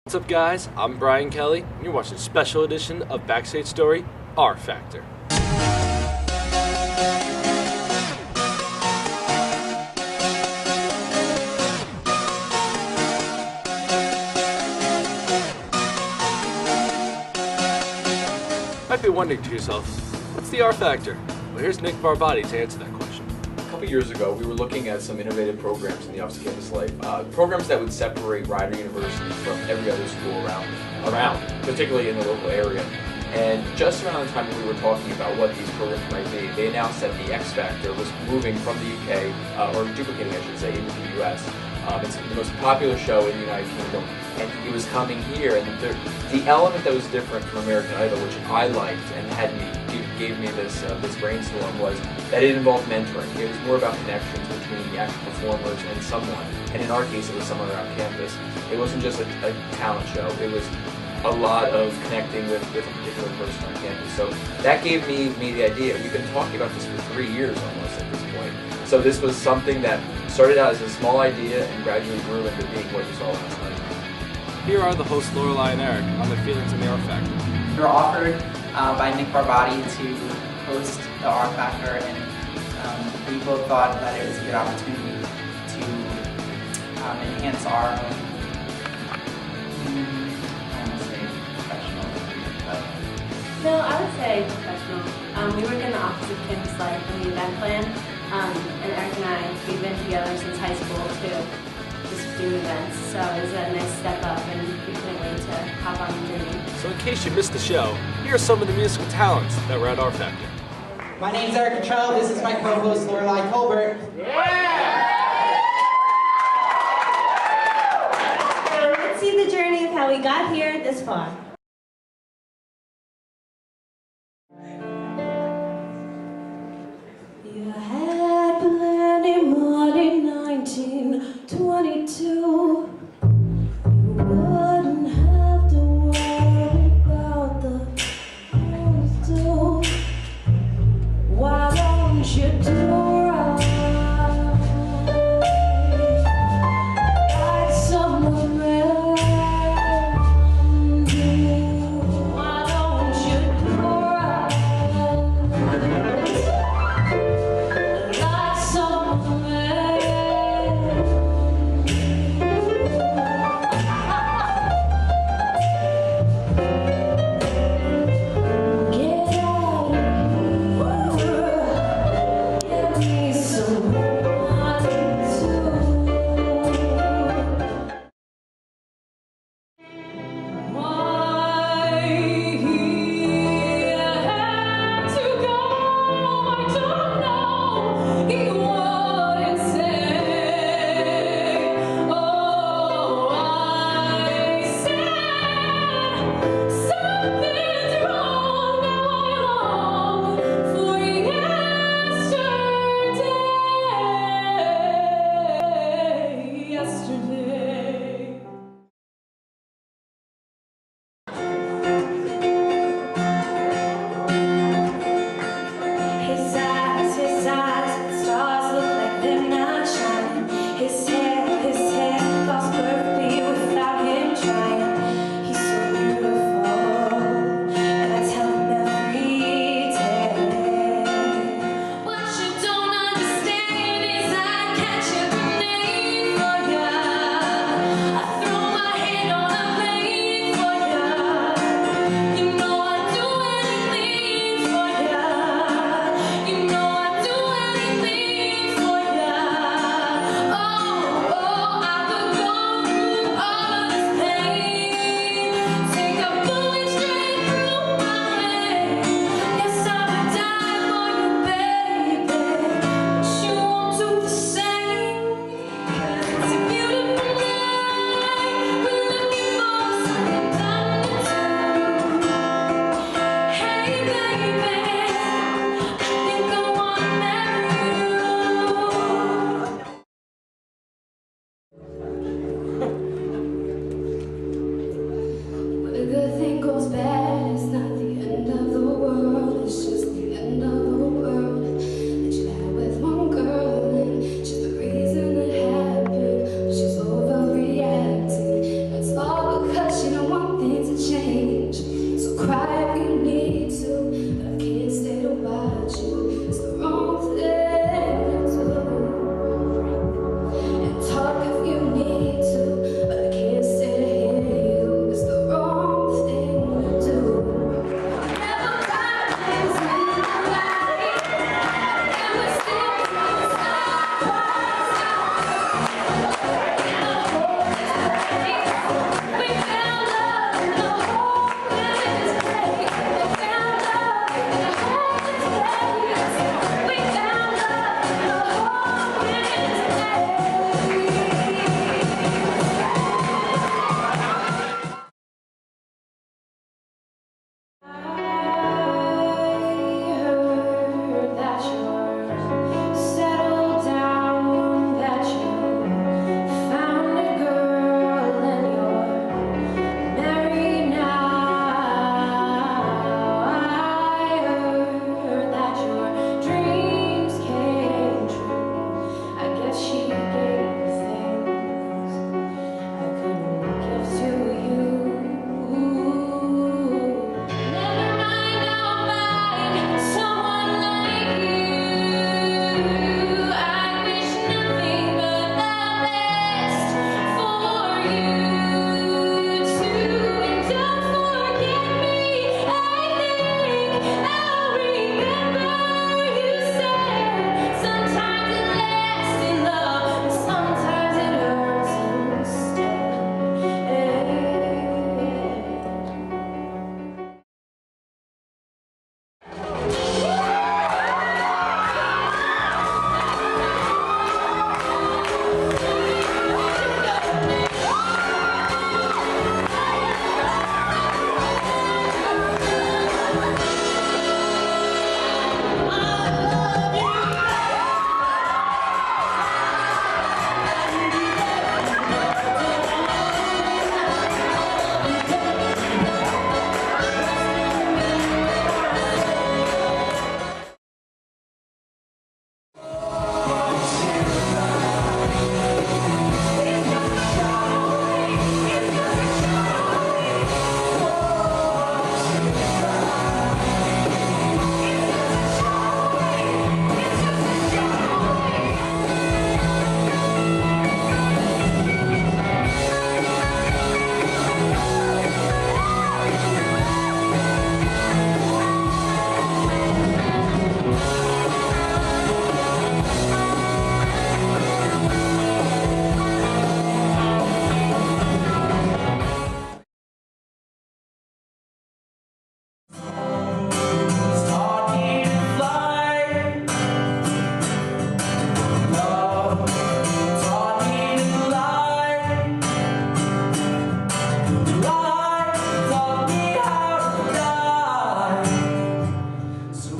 What's up guys, I'm Brian Kelley, and you're watching a special edition of Backstage Story, R Factor. Might be wondering to yourself, what's the R Factor? Well, here's Nick Barbotti to answer that question. A couple years ago, we were looking at some innovative programs in the Office Campus Life, programs that would separate Rider University from every other school around, particularly in the local area. And just around the time that we were talking about what these programs might be, they announced that the X Factor was moving from the UK, or duplicating I should say, into the US. It's the most popular show in the United Kingdom, and it was coming here. And the element that was different from American Idol, which I liked and gave me this brainstorm, was that it involved mentoring. It was more about connections between the actual performers and someone. And in our case, it was someone around campus. It wasn't just a talent show. It was a lot of connecting with a particular person on campus. So that gave me the idea. We've been talking about this for 3 years almost at this point. So this was something that started out as a small idea and gradually grew into being what you saw last night. Here are the hosts Lorelai and Eric on their feelings on the R Factor. We were offered by Nick Barbotti to host the R Factor, and we both thought that it was a good opportunity to enhance our own, I don't want to say professional, but... No, I would say professional. We work in the Office of Campus Life and the event plan, and Eric and I, we've been together since high school to just do events, so it was a nice step up and we couldn't wait to hop on the journey. So in case you missed the show, here are some of the musical talents that were at R Factor. My name's Eric Cottrell, this is my co-host Lorelai Colbert. So let's see the journey of how we got here this far. You had plenty money in 1922. You wouldn't have to worry about the bills due. Why don't you do right like someone else do? Why don't you do right like someone else? Get out of here, give me someone to. Why he had to go, I don't know. He wouldn't say. Oh, I said something's wrong. Now I long for yesterday. His eyes, stars look like they're not shining. His hair falls perfectly without him trying. He's so beautiful, and I tell him every day. What you don't understand is I catch a grenade for ya. I throw my hand on a blade for ya. You know I'd do anything for ya. You know I'd do anything for ya. Oh, I could go through all of this pain. Take a bullet straight through my vein. Yes, I would die for you, baby, but you won't do the same. 'Cause it's a beautiful night. We're looking for something diamond to do. Hey, baby, I think I wanna marry you. When a good thing goes bad, it's not the end of the world. It's just the end of the world that you had with one girl, and she's the reason it happened. She's overreacting. It's all because she don't want things to change. So cry if you need to, but I can't stay to watch you. It's the wrong thing to do. And talk if you need to, but I can't stay to hear you. It's the wrong thing to do. Never promised me nobody, and we're still trying to stop us. We found love in the hopeless place. We found love in the hopeless place. We found love in the hopeless I heard that you're settled down, that you found a girl and you're married now. I heard that your dreams came true. I guess she gave things I couldn't give to you. Never mind, I'll find someone like you. I wish nothing but the best for you too. And don't forget me. I think I'll remember you said sometimes it lasts in love, and sometimes it hurts instead.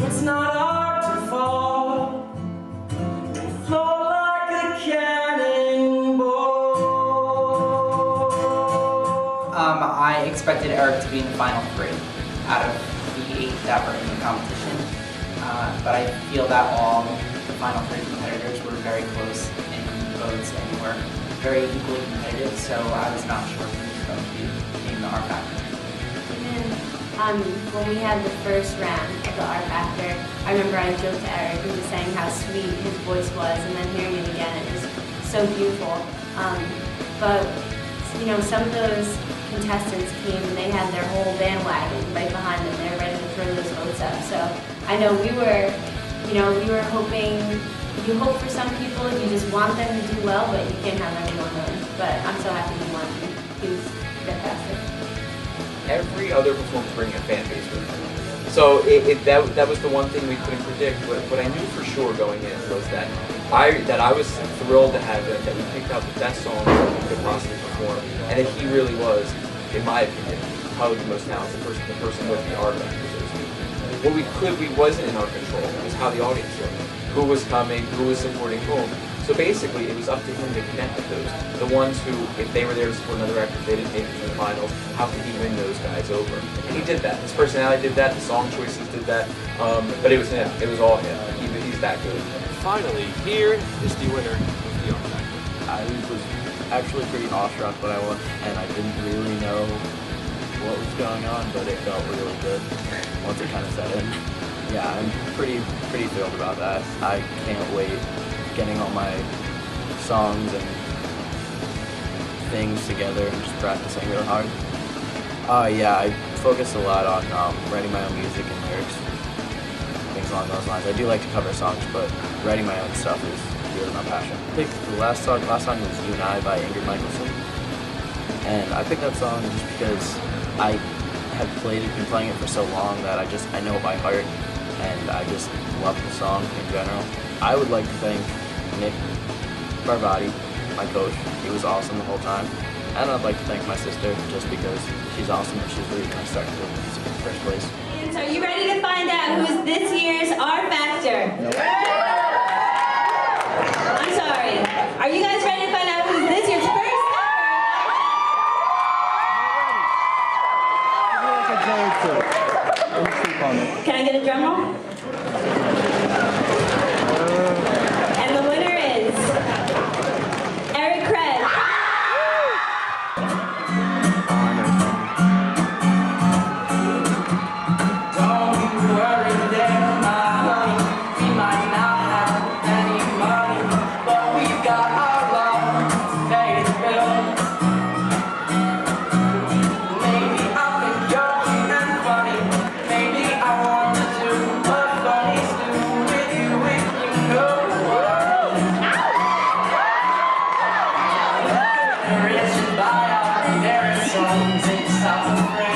It's not hard to fall. We flow like a cannonball. I expected Eric to be in the final 3 out of the 8 that were in the competition, but I feel that all the final 3 competitors were very close in votes and were very equally competitive, so I was not sure who was going to be in the R Factor. And when we had the first round of the R Factor, I remember I joked to Eric and was saying how sweet his voice was, and then hearing it again, it was so beautiful. But you know, some of those contestants came and they had their whole bandwagon right behind them. They were ready to throw those votes up. So I know we were hoping. You hope for some people, you just want them to do well, but you can't have everyone win. But I'm so happy he won. He was fantastic. Every other performance bringing a fan base with them. So that was the one thing we couldn't predict. What I knew for sure going in was that I was thrilled to have it, that we picked out the best songs that we could possibly perform, and that he really was, in my opinion, probably the most talented person, the person with the art factor, so to speak. What we wasn't in our control was how the audience looked, who was coming, who was supporting whom. So basically, it was up to him to connect with those. The ones who, if they were there to support another actor, they didn't make it to the finals, how could he win those guys over? And he did that. His personality did that, the song choices did that, but it was him. It was all him. He's that good. Finally, here is the winner of the R Factor. I was actually pretty awestruck when I went, and I didn't really know what was going on, but it felt really good once it kind of set in. Yeah, I'm pretty thrilled about that. I can't wait getting all my songs and things together and just practicing real hard. Yeah, I focus a lot on writing my own music and lyrics, things along those lines. I do like to cover songs, but writing my own stuff is really my passion. I think the last song was You and I by Ingrid Michaelson. And I picked that song just because I have been playing it for so long that I know it by heart, and I just love the song in general. I would like to thank Nick Barbati, my coach. He was awesome the whole time. And I'd like to thank my sister just because she's awesome and she's the reason I started doing music in the first place. So are you ready to find out who's this year's R Factor? Nope. I'm sorry. Are you guys ready to find out who's this year's first ever? Can I get a drum roll? And the winner is Eric Craig. Songs in South Africa.